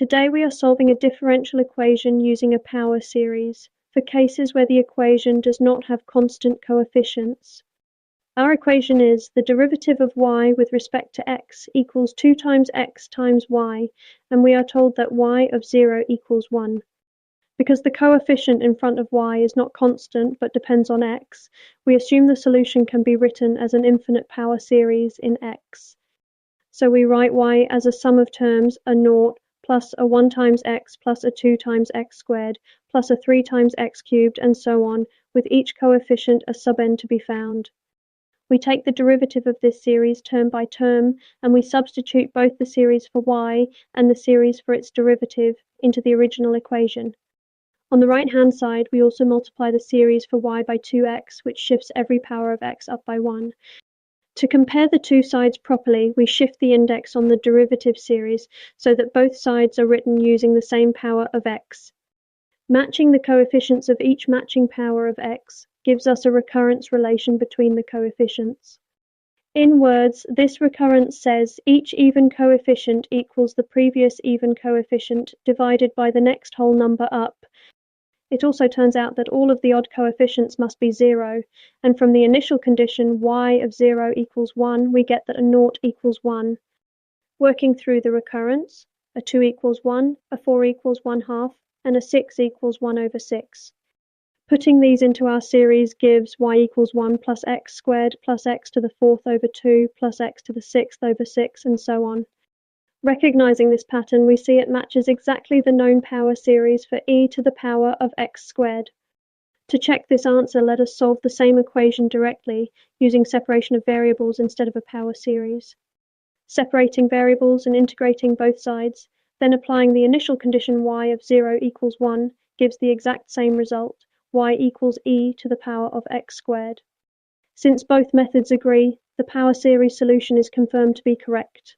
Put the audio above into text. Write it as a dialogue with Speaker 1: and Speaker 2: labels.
Speaker 1: Today we are solving a differential equation using a power series, for cases where the equation does not have constant coefficients. Our equation is the derivative of y with respect to x equals 2 times x times y, and we are told that y of 0 equals 1. Because the coefficient in front of y is not constant but depends on x, we assume the solution can be written as an infinite power series in x. So we write y as a sum of terms, a naught, plus a 1 times x plus a 2 times x squared, plus a 3 times x cubed, and so on, with each coefficient a sub-n to be found. We take the derivative of this series term by term, and we substitute both the series for y and the series for its derivative into the original equation. On the right-hand side, we also multiply the series for y by 2x, which shifts every power of x up by 1. To compare the two sides properly, we shift the index on the derivative series so that both sides are written using the same power of x. Matching the coefficients of each matching power of x gives us a recurrence relation between the coefficients. In words, this recurrence says each even coefficient equals the previous even coefficient divided by the next whole number up. It also turns out that all of the odd coefficients must be 0, and from the initial condition y of 0 equals 1, we get that a naught equals 1. Working through the recurrence, a 2 equals 1, a 4 equals 1/2, and a 6 equals 1 over 6. Putting these into our series gives y equals 1 plus x squared plus x to the 4th over 2 plus x to the 6th over 6, and so on. Recognizing this pattern, we see it matches exactly the known power series for e to the power of x squared. To check this answer, let us solve the same equation directly, using separation of variables instead of a power series. Separating variables and integrating both sides, then applying the initial condition y of 0 equals 1 gives the exact same result, y equals e to the power of x squared. Since both methods agree, the power series solution is confirmed to be correct.